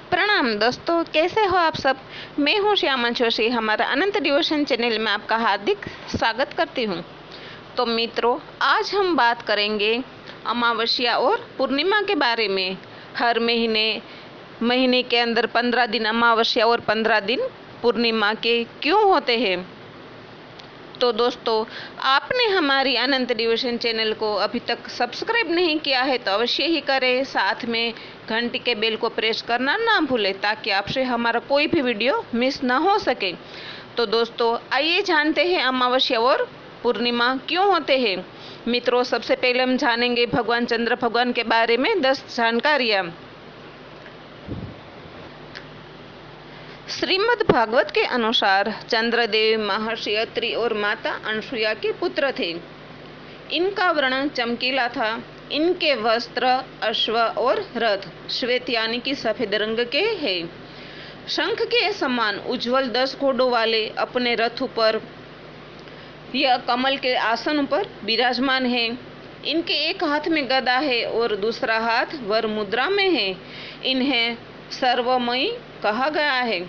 प्रणाम दोस्तों, कैसे हो आप सब। मैं हूं श्यामा जोशी। हमारा अनंत डिवोशन चैनल में आपका हार्दिक स्वागत करती हूं। तो मित्रों, आज हम बात करेंगे अमावस्या और पूर्णिमा के बारे में। हर महीने के अंदर 15 दिन अमावस्या और 15 दिन पूर्णिमा के क्यों होते हैं। तो दोस्तों, आपने हमारी अनंत डिवोशन चैनल को अभी तक सब्सक्राइब नहीं किया है तो अवश्य ही करें। साथ में घंटी के बेल को प्रेस करना ना भूलें ताकि आपसे हमारा कोई भी वीडियो मिस ना हो सके। तो दोस्तों, आइए जानते हैं अमावस्या और पूर्णिमा क्यों होते हैं। मित्रों, सबसे पहले हम जानेंगे भगवान चंद्र भगवान के बारे में 10 जानकारियाँ। श्रीमद् भागवत के अनुसार चंद्रदेव महर्षि अत्रि और माता अनसुया के पुत्र थे। इनका वर्ण चमकीला था। इनके वस्त्र अश्व और रथ श्वेत यानी कि सफेद रंग के हैं। शंख के समान उज्जवल 10 घोड़ों वाले अपने रथ पर यह कमल के आसन पर विराजमान है। इनके एक हाथ में गदा है और दूसरा हाथ वर मुद्रा में है। इन्हें सर्वमयी कहा गया है।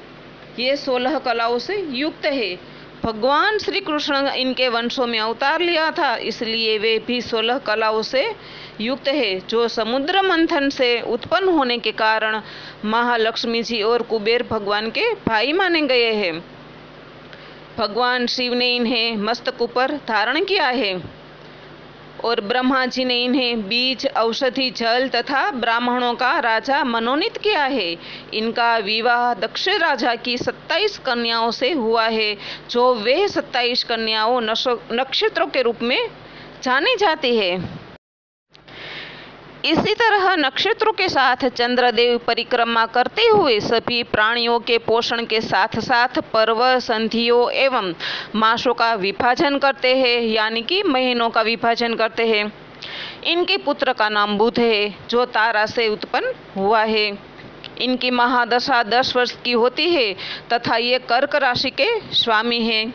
ये 16 कलाओं से युक्त है। भगवान श्री कृष्ण इनके वंशों में अवतार लिया था, इसलिए वे भी 16 कलाओं से युक्त है, जो समुद्र मंथन से उत्पन्न होने के कारण महालक्ष्मी जी और कुबेर भगवान के भाई माने गए हैं। भगवान शिव ने इन्हें मस्तक पर धारण किया है और ब्रह्मा जी ने इन्हें बीज, औषधि, जल तथा ब्राह्मणों का राजा मनोनीत किया है। इनका विवाह दक्ष राजा की 27 कन्याओं से हुआ है, जो वे 27 कन्याओं नक्षत्रों के रूप में जानी जाती है। इसी तरह नक्षत्रों के साथ चंद्रदेव परिक्रमा करते हुए सभी प्राणियों के पोषण के साथ साथ पर्व, संधियों एवं मासों का विभाजन करते हैं, यानी कि महीनों का विभाजन करते हैं। इनके पुत्र का नाम बुध है, जो तारा से उत्पन्न हुआ है। इनकी महादशा 10 वर्ष की होती है तथा ये कर्क राशि के स्वामी हैं।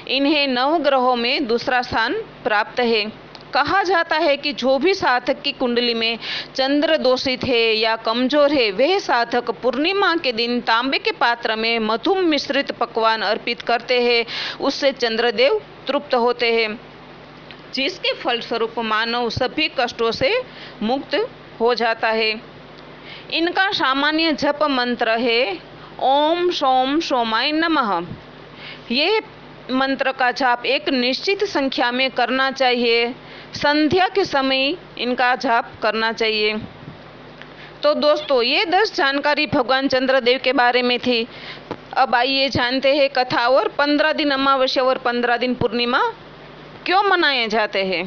इन्हें 9 ग्रहों में दूसरा स्थान प्राप्त है। कहा जाता है कि जो भी साधक की कुंडली में चंद्र दोषित है या कमजोर है, वह साधक पूर्णिमा के दिन तांबे के पात्र में मधु मिश्रित पकवान अर्पित करते हैं। उससे चंद्रदेव तृप्त होते हैं, जिसके फलस्वरूप मानव सभी कष्टों से मुक्त हो जाता है। इनका सामान्य जप मंत्र है ओम सोम सोमाय नमः। ये मंत्र का जाप एक निश्चित संख्या में करना चाहिए। संध्या के समय इनका जाप करना चाहिए। तो दोस्तों, ये 10 जानकारी भगवान चंद्रदेव के बारे में थी। अब आइए जानते हैं कथा और 15 दिन अमावस्या और 15 दिन पूर्णिमा क्यों मनाए जाते हैं।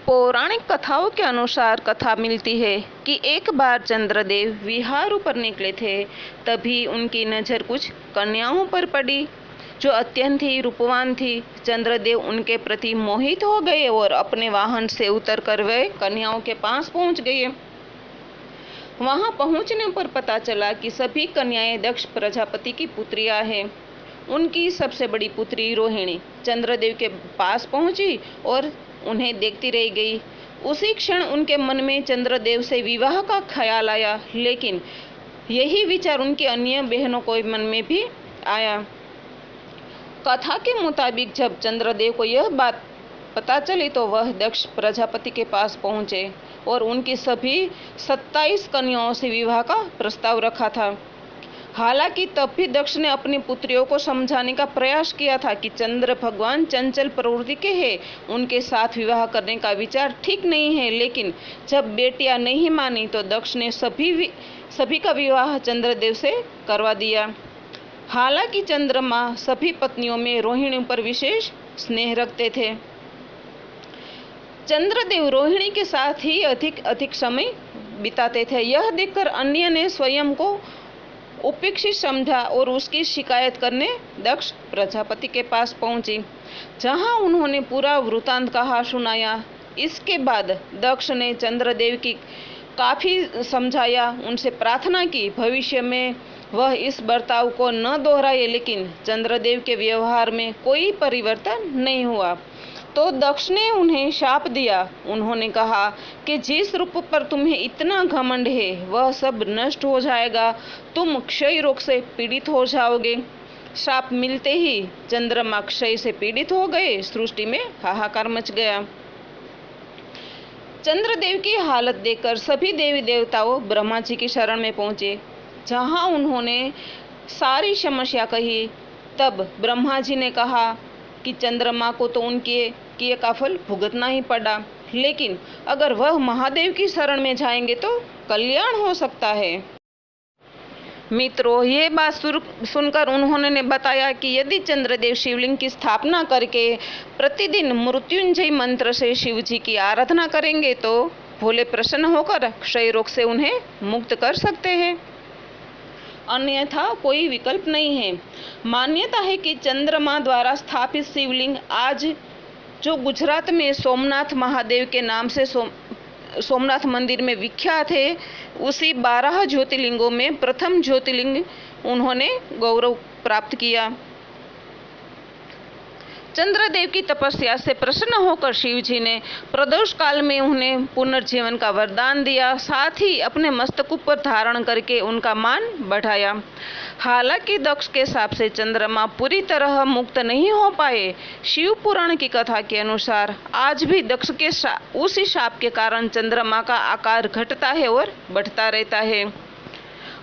पौराणिक कथाओं के अनुसार कथा मिलती है कि एक बार चंद्रदेव विहार पर निकले थे। तभी उनकी नज़र कुछ कन्याओं पर पड़ी जो अत्यंत ही रूपवान थी। चंद्रदेव उनके प्रति मोहित हो गए और अपने वाहन से उतरकर वे कन्याओं के पास पहुंच गए। वहां पहुंचने पर पता चला कि सभी कन्याएं दक्ष प्रजापति की पुत्रियां हैं। उनकी सबसे बड़ी पुत्री रोहिणी चंद्रदेव के पास पहुंची और उन्हें देखती रह गई। उसी क्षण उनके मन में चंद्रदेव से विवाह का ख्याल आया, लेकिन यही विचार उनकी अन्य बहनों के मन में भी आया। कथा के मुताबिक जब चंद्रदेव को यह बात पता चली तो वह दक्ष प्रजापति के पास पहुंचे और उनकी सभी 27 कन्याओं से विवाह का प्रस्ताव रखा था। हालांकि तब भी दक्ष ने अपनी पुत्रियों को समझाने का प्रयास किया था कि चंद्र भगवान चंचल प्रवृत्ति के हैं, उनके साथ विवाह करने का विचार ठीक नहीं है। लेकिन जब बेटियां नहीं मानी तो दक्ष ने सभी का विवाह चंद्रदेव से करवा दिया। हालांकि चंद्रमा सभी पत्नियों में रोहिणी पर विशेष स्नेह रखते थे। चंद्रदेव रोहिणी के साथ ही अधिक समय बिताते थे। यह देखकर अन्य ने स्वयं को उपेक्षित समझा और उसकी शिकायत करने दक्ष प्रजापति के पास पहुंची, जहां उन्होंने पूरा वृतांत कहा सुनाया। इसके बाद दक्ष ने चंद्रदेव की काफी समझाया, उनसे प्रार्थना की भविष्य में वह इस बर्ताव को न दोहराए, लेकिन चंद्रदेव के व्यवहार में कोई परिवर्तन नहीं हुआ। तो दक्ष ने उन्हें शाप दिया। उन्होंने कहा कि जिस रूप पर तुम्हें इतना घमंड है वह सब नष्ट हो जाएगा, तुम क्षय रोग से पीड़ित हो जाओगे। शाप मिलते ही चंद्रमा क्षय से पीड़ित हो गए। सृष्टि में हाहाकार मच गया। चंद्रदेव की हालत देखकर सभी देवी देवताओं ब्रह्मा जी की शरण में पहुंचे, जहां उन्होंने सारी समस्या कही। तब ब्रह्मा जी ने कहा कि चंद्रमा को तो उनके किए का फल भुगतना ही पड़ा, लेकिन अगर वह महादेव की शरण में जाएंगे तो कल्याण हो सकता है। मित्रों, ये बात सुनकर उन्होंने बताया कि यदि चंद्रदेव शिवलिंग की स्थापना करके प्रतिदिन मृत्युंजय मंत्र से शिव जी की आराधना करेंगे तो भोले प्रसन्न होकर क्षय रोग से उन्हें मुक्त कर सकते हैं, अन्यथा कोई विकल्प नहीं है। मान्यता है कि चंद्रमा द्वारा स्थापित शिवलिंग आज जो गुजरात में सोमनाथ महादेव के नाम से सोमनाथ मंदिर में विख्यात है, उसी 12 ज्योतिर्लिंगों में प्रथम ज्योतिर्लिंग उन्होंने गौरव प्राप्त किया। चंद्रदेव की तपस्या से प्रसन्न होकर शिव जी ने प्रदोष काल में उन्हें पुनर्जीवन का वरदान दिया, साथ ही अपने मस्तक पर धारण करके उनका मान बढ़ाया। हालांकि दक्ष के शाप से चंद्रमा पूरी तरह मुक्त नहीं हो पाए। शिव पुराण की कथा के अनुसार आज भी दक्ष के उसी शाप के कारण चंद्रमा का आकार घटता है और बढ़ता रहता है।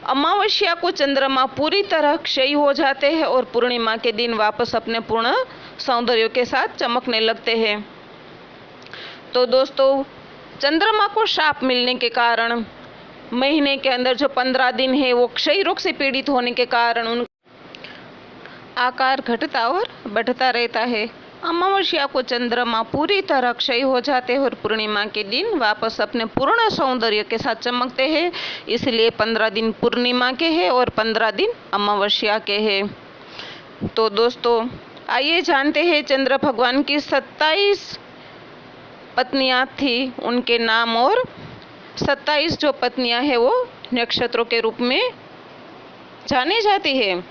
अमावस्या को चंद्रमा पूरी तरह क्षय हो जाते हैं और पूर्णिमा के दिन वापस अपने पूर्ण सौंदर्य के साथ चमकने लगते हैं। तो दोस्तों, चंद्रमा को शाप मिलने के कारण महीने के अंदर जो 15 दिन है वो क्षय रोग से पीड़ित होने के कारण उनका आकार घटता और बढ़ता रहता है। अमावस्या को चंद्रमा पूरी तरह क्षय हो जाते हैं और पूर्णिमा के दिन वापस अपने पूर्ण सौंदर्य के साथ चमकते हैं। इसलिए 15 दिन पूर्णिमा के हैं और 15 दिन अमावस्या के हैं। तो दोस्तों, आइए जानते हैं चंद्र भगवान की 27 पत्नियां थी, उनके नाम, और 27 जो पत्नियां हैं वो नक्षत्रों के रूप में जानी जाती है।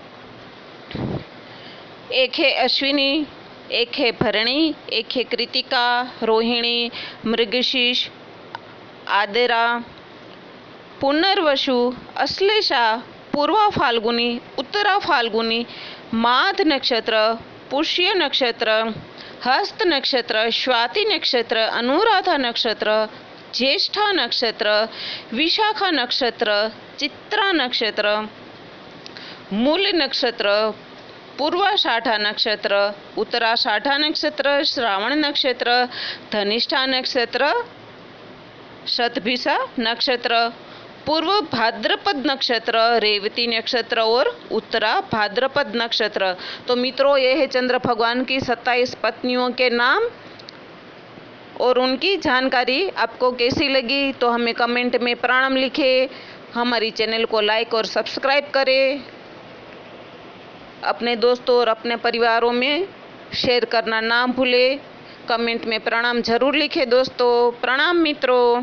एक है अश्विनी, एक है भरणी, एक है कृतिका, रोहिणी, मृगशीर्ष, आदिरा, पुनर्वसु, अश्लेषा, पूर्वा फाल्गुनी, उत्तरा फाल्गुनी, माघ नक्षत्र, पुष्य नक्षत्र, हस्त नक्षत्र, स्वाति नक्षत्र, अनुराधा नक्षत्र, ज्येष्ठा नक्षत्र, विशाखा नक्षत्र, चित्रा नक्षत्र, मूल नक्षत्र, पूर्वाषाढ़ा नक्षत्र, उत्तराषाढ़ा नक्षत्र, श्रावण नक्षत्र, धनिष्ठा नक्षत्र, शतभिषा नक्षत्र, पूर्व भाद्रपद नक्षत्र, रेवती नक्षत्र और उत्तरा भाद्रपद नक्षत्र। तो मित्रों, ये है चंद्र भगवान की 27 पत्नियों के नाम और उनकी जानकारी। आपको कैसी लगी तो हमें कमेंट में प्रणाम लिखें। हमारी चैनल को लाइक और सब्सक्राइब करें। अपने दोस्तों और अपने परिवारों में शेयर करना ना भूलें। कमेंट में प्रणाम जरूर लिखें दोस्तों। प्रणाम मित्रों।